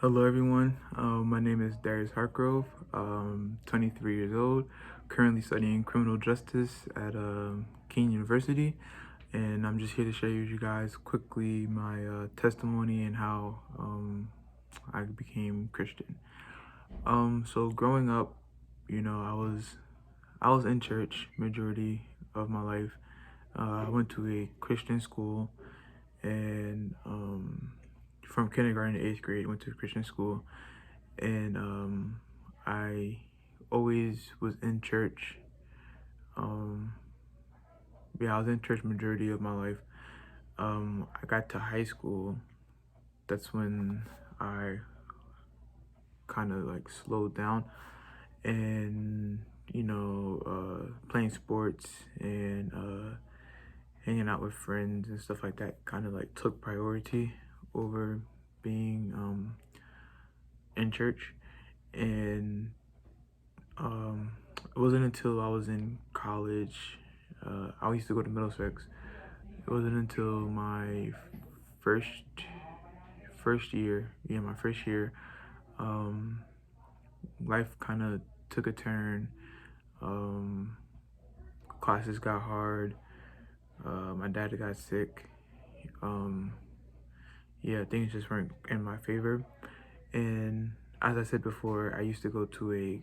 Hello, everyone. My name is Darius Hartgrove. 23 years old, currently studying criminal justice at King University, and I'm just here to share with you guys quickly my testimony and how I became Christian. So growing up, I was in church majority of my life. I went to a Christian school, and from kindergarten to eighth grade, went to a Christian school, and I always was in church. Um, yeah, I was in church majority of my life. I got to high school. That's when I kind of like slowed down, and playing sports and hanging out with friends and stuff like that kind of like took priority over being in church. And Um, it wasn't until I was in college. I used to go to Middlesex. It wasn't until my first first year, my first year, um, life kind of took a turn. Um, Classes got hard. My dad got sick. Um, yeah, things just weren't in my favor. And as I said before, I used to go to a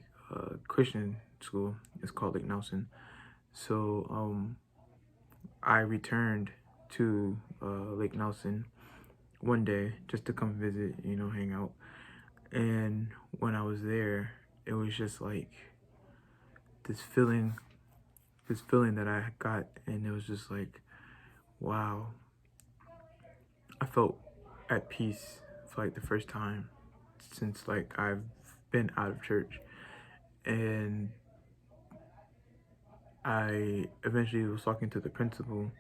Christian school. It's called Lake Nelson. So I returned to Lake Nelson one day just to come visit, hang out. And when I was there, it was just like this feeling, this feeling that I got, and it was just like, wow, I felt at peace for like the first time since like I've been out of church. And I eventually was talking to the principal,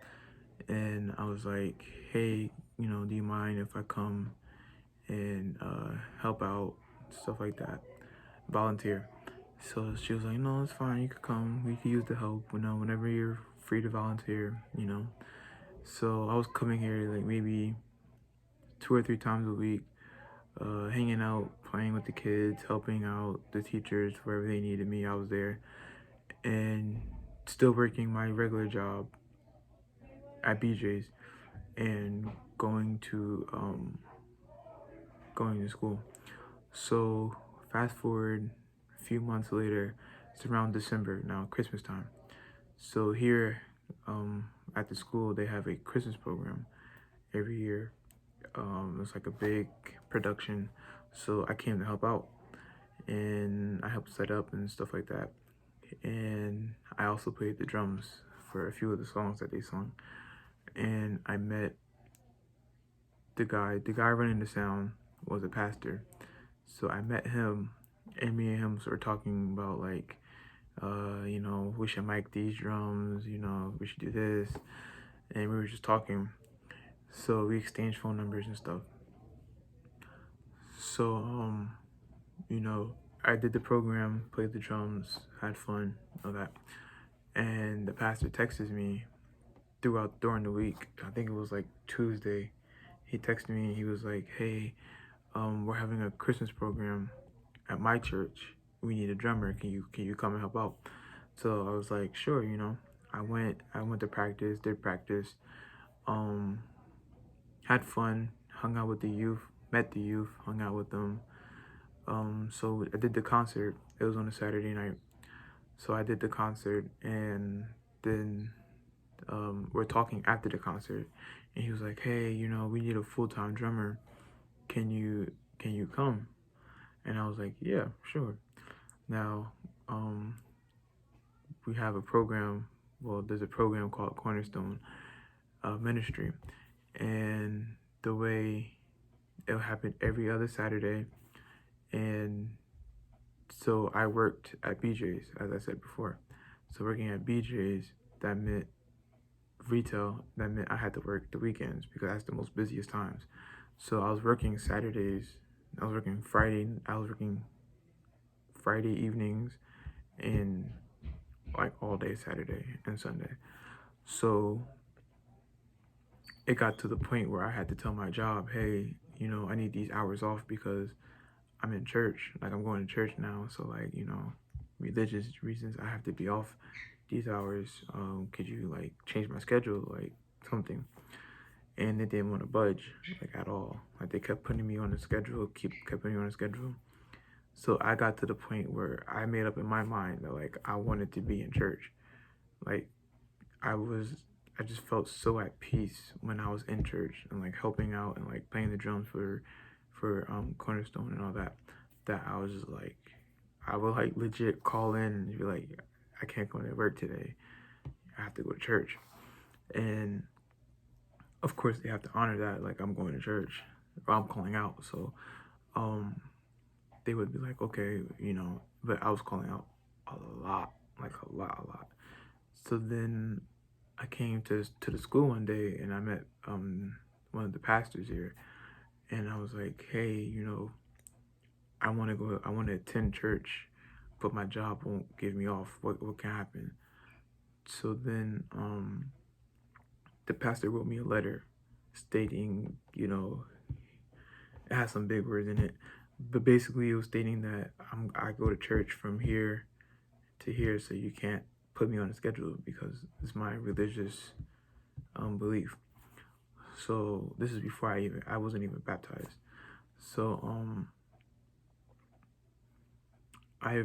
and I was like, hey, do you mind if I come and help out, stuff like that, volunteer? So she was like, no, it's fine, you could come, we could use the help, whenever you're free to volunteer. So I was coming here like maybe 2 or 3 times a week, hanging out, playing with the kids, helping out the teachers wherever they needed me. I was there, and still working my regular job at BJ's, and going to school. So fast forward a few months later, it's around December now, Christmas time. So here, at the school, they have a Christmas program every year. It's like a big production. So I came to help out, and I helped set up and stuff like that. And I also played the drums for a few of the songs that they sung. And I met the guy running the sound was a pastor. So I met him, and me and him started talking about like, we should mic these drums, we should do this. And we were just talking. So we exchanged phone numbers and stuff. So, you know, I did the program, played the drums, had fun, all that. And the pastor texted me during the week. I think it was like Tuesday. He texted me. He was like, "Hey, we're having a Christmas program at my church. We need a drummer. Can you come and help out?" So I was like, "Sure." I went to practice, did practice, um, had fun, hung out with the youth, met the youth, hung out with them. So I did the concert. It was on a Saturday night. So I did the concert, and then we're talking after the concert, and he was like, "Hey, we need a full-time drummer. Can you come?" And I was like, "Yeah, sure." Now, we have a program. Well, there's a program called Cornerstone Ministry, and the way it'll happen every other Saturday. And so I worked at BJ's, as I said before. So working at BJ's, that meant retail. That meant I had to work the weekends because that's the most busiest times. So I was working Saturdays. I was working Friday. I was working Friday evenings, and like all day Saturday and Sunday. So it got to the point where I had to tell my job, "Hey, you know, I need these hours off because I'm in church. Like, I'm going to church now. So, like, you know, religious reasons, I have to be off these hours. Could you, like, change my schedule? Like, something. And they didn't want to budge, like, at all. Like, they kept putting me on the schedule, kept putting me on the schedule. So I got to the point where I made up in my mind that, like, I wanted to be in church. Like, I was, I just felt so at peace when I was in church and, like, helping out and, like, playing the drums for Cornerstone and all that. That I was just like, I would, like, legit call in and be like, I can't go to work today. I have to go to church. And of course they have to honor that, like, I'm going to church or I'm calling out. So they would be like, okay, you know, but I was calling out a lot, like a lot. So then I came to the school one day and I met one of the pastors here, and I was like, hey, you know, I want to attend church, but my job won't give me off. What can happen? So then the pastor wrote me a letter stating, you know, it has some big words in it, but basically it was stating that I go to church from here to here, so you can't put me on a schedule because it's my religious belief. So this is before I wasn't even baptized. So they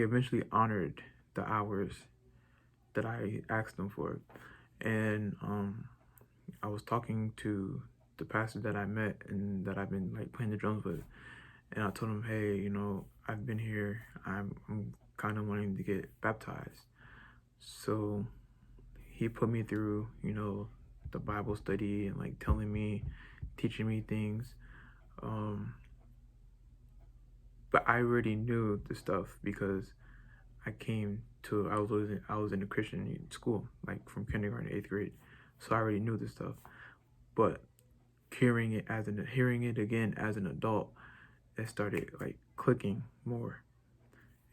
eventually honored the hours that I asked them for, and I was talking to the pastor that I met and that I've been, like, playing the drums with, and I told him, hey, you know, I've been here. I'm kind of wanting to get baptized. So he put me through, you know, the Bible study and, like, teaching me things. But I already knew the stuff because I was in a Christian school, like, from kindergarten to 8th grade, so I already knew this stuff. But hearing it again as an adult, it started, like, clicking more.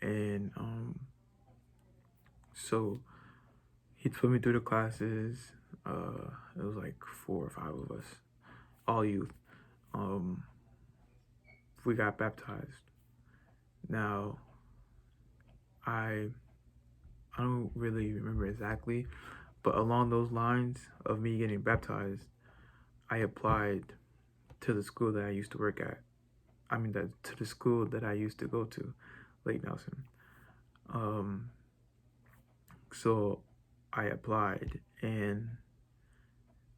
And so he put me through the classes. It was like 4 or 5 of us, all youth. We got baptized. Now, I don't really remember exactly, but along those lines of me getting baptized, I applied to the school that I used to work at. To the school that I used to go to, Lake Nelson. So I applied and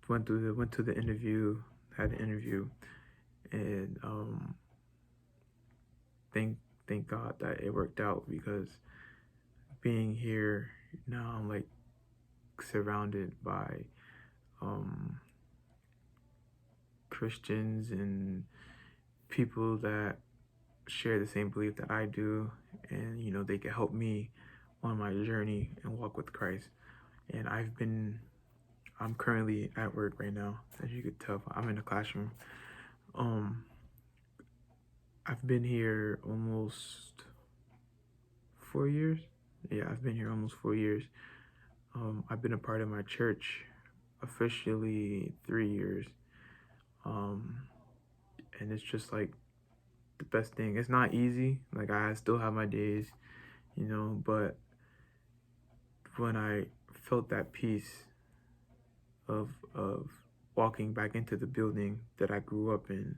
went to the interview, had an interview, and thank God that it worked out, because being here now, I'm, like, surrounded by Christians and people that share the same belief that I do, and, you know, they can help me on my journey and walk with Christ. And I'm currently at work right now, as you could tell. I'm in the classroom. I've been here almost 4 years. Yeah, I've been here almost 4 years. I've been a part of my church officially 3 years. And it's just, like, the best thing. It's not easy. Like, I still have my days, you know, but when I felt that peace of walking back into the building that I grew up in,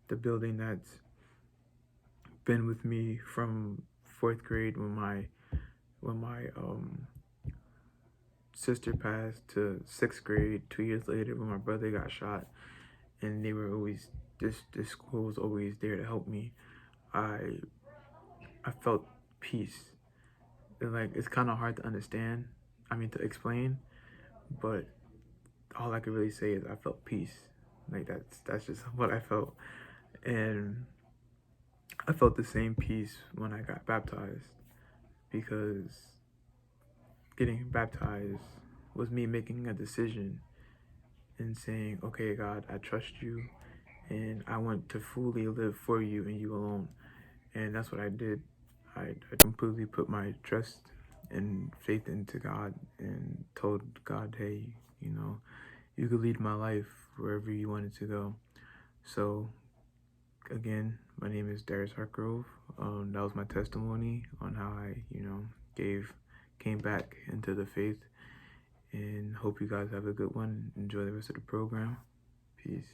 the building that's been with me from 4th grade when my sister passed, to 6th grade 2 years later when my brother got shot, and they were always this school was always there to help me. I felt peace. And, like, it's kind of hard to understand, to explain, but all I could really say is I felt peace. Like, that's just what I felt. And I felt the same peace when I got baptized, because getting baptized was me making a decision and saying, okay, God, I trust you and I want to fully live for you and you alone. And that's what I did. I completely put my trust and faith into God and told God, hey, you know, you could lead my life wherever you wanted to go. So again, my name is Darius Hartgrove. That was my testimony on how I, came back into the faith, and hope you guys have a good one. Enjoy the rest of the program. Peace.